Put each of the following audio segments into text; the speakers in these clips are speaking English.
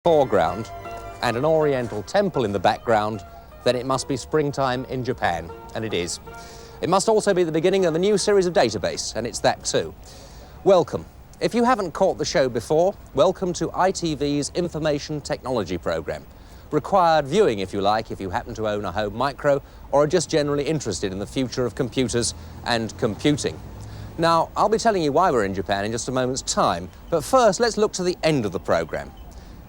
foreground and an oriental temple in the background, then it must be springtime in Japan, and it is. It must also be the beginning of a new series of database, and it's that too. Welcome. If you haven't caught the show before, welcome to ITV's Information Technology programme. Required viewing, if you like, if you happen to own a home micro or are just generally interested in the future of computers and computing. Now, I'll be telling you why we're in Japan in just a moment's time, but first let's look to the end of the programme.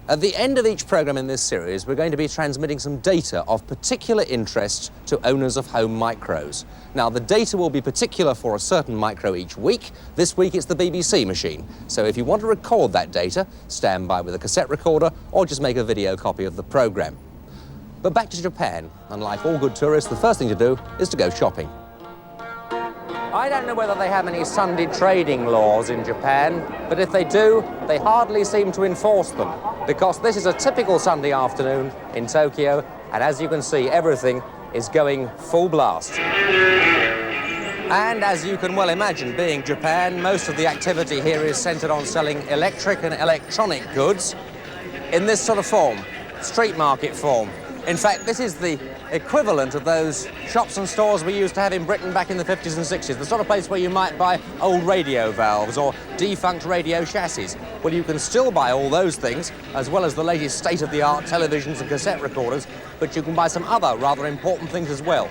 At the end of each programme in this series, we're going to be transmitting some data of particular interest to owners of home micros. Now, the data will be particular for a certain micro each week. This week it's the BBC machine. So if you want to record that data, stand by with a cassette recorder or just make a video copy of the programme. But back to Japan, and like all good tourists, the first thing to do is to go shopping. I don't know whether they have any Sunday trading laws in Japan, but if they do, they hardly seem to enforce them, because this is a typical Sunday afternoon in Tokyo, and as you can see, everything is going full blast. And as you can well imagine, being Japan, most of the activity here is centred on selling electric and electronic goods in this sort of form, street market form. In fact, this is the equivalent of those shops and stores we used to have in Britain back in the 50s and 60s, the sort of place where you might buy old radio valves or defunct radio chassis. Well, you can still buy all those things, as well as the latest state-of-the-art televisions and cassette recorders, but you can buy some other rather important things as well.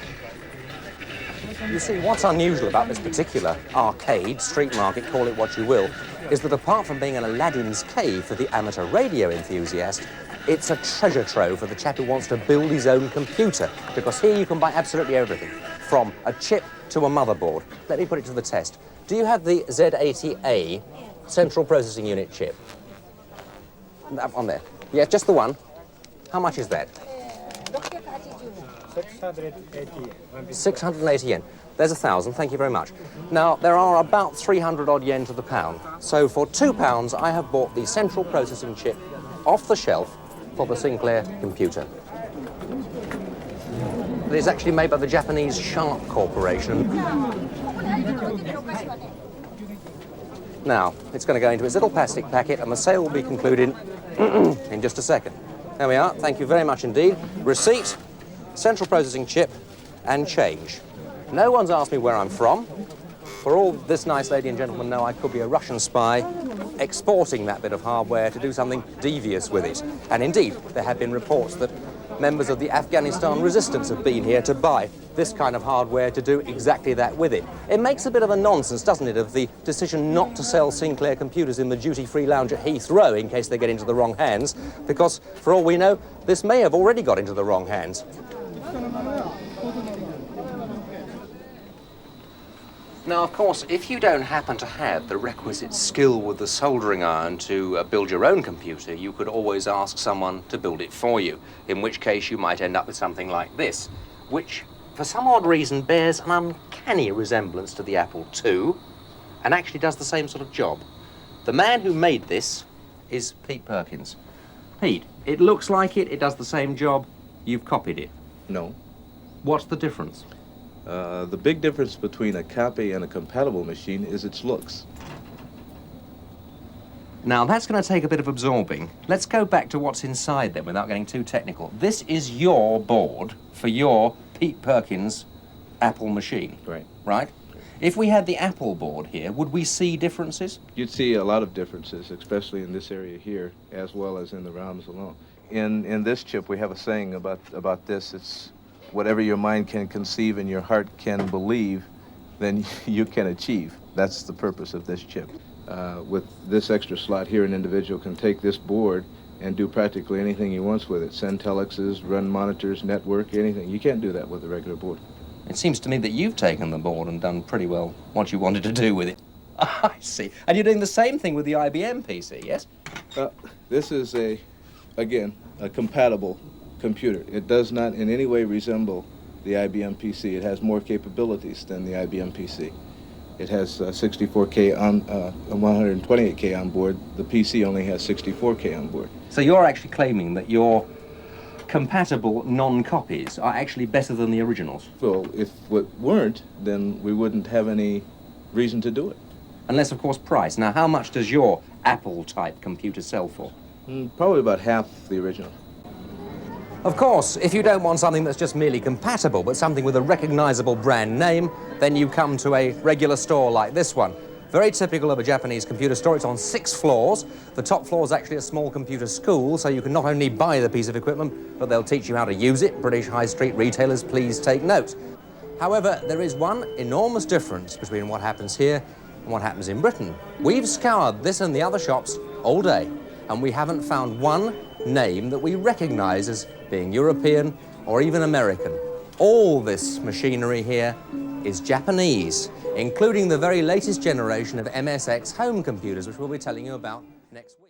You see, what's unusual about this particular arcade, street market, call it what you will, is that apart from being an Aladdin's cave for the amateur radio enthusiast, it's a treasure trove for the chap who wants to build his own computer, because here you can buy absolutely everything, from a chip to a motherboard. Let me put it to the test. Do you have the Z80A Central Processing Unit chip? That one there. Yeah, just the one. How much is that? 680 yen. There's 1,000, thank you very much. Now, there are about 300 odd yen to the pound. So for £2, I have bought the Central Processing chip off the shelf for the Sinclair computer. It is actually made by the Japanese Sharp Corporation. Now, it's going to go into its little plastic packet and the sale will be concluded in just a second. There we are, thank you very much indeed. Receipt, Central Processing chip and change. No one's asked me where I'm from. For all this nice lady and gentleman know, I could be a Russian spy exporting that bit of hardware to do something devious with it. And indeed, there have been reports that members of the Afghanistan Resistance have been here to buy this kind of hardware to do exactly that with it. It makes a bit of a nonsense, doesn't it, of the decision not to sell Sinclair computers in the duty-free lounge at Heathrow in case they get into the wrong hands, because, for all we know, this may have already got into the wrong hands. Now, of course, if you don't happen to have the requisite skill with the soldering iron to build your own computer, you could always ask someone to build it for you, in which case you might end up with something like this, which, for some odd reason, bears an uncanny resemblance to the Apple II and actually does the same sort of job. The man who made this is Pete Perkins. Pete, it looks like it does the same job, you've copied it. No. What's the difference? The big difference between a copy and a compatible machine is its looks. Now, that's going to take a bit of absorbing. Let's go back to what's inside then without getting too technical. This is your board for your Pete Perkins Apple machine. Right. Right? If we had the Apple board here, would we see differences? You'd see a lot of differences, especially in this area here, as well as in the ROMs alone. In this chip, we have a saying about this. It's whatever your mind can conceive and your heart can believe, then you can achieve. That's the purpose of this chip. With this extra slot here, an individual can take this board and do practically anything he wants with it. Send telexes, run monitors, network, anything. You can't do that with a regular board. It seems to me that you've taken the board and done pretty well what you wanted to do with it. I see. And you're doing the same thing with the IBM PC, yes? This is, again, a compatible computer. It does not in any way resemble the IBM PC. It has more capabilities than the IBM PC. It has 64K on 128K on board. The PC only has 64K on board. So you're actually claiming that your compatible non-copies are actually better than the originals? Well, if it weren't, then we wouldn't have any reason to do it. Unless, of course, price. Now, how much does your Apple-type computer sell for? Probably about half the original. Of course, if you don't want something that's just merely compatible, but something with a recognizable brand name, then you come to a regular store like this one. Very typical of a Japanese computer store. It's on 6 floors. The top floor is actually a small computer school, so you can not only buy the piece of equipment, but they'll teach you how to use it. British high street retailers, please take note. However, there is one enormous difference between what happens here and what happens in Britain. We've scoured this and the other shops all day, and we haven't found one name that we recognize as being European or even American. All this machinery here is Japanese, including the very latest generation of MSX home computers, which we'll be telling you about next week.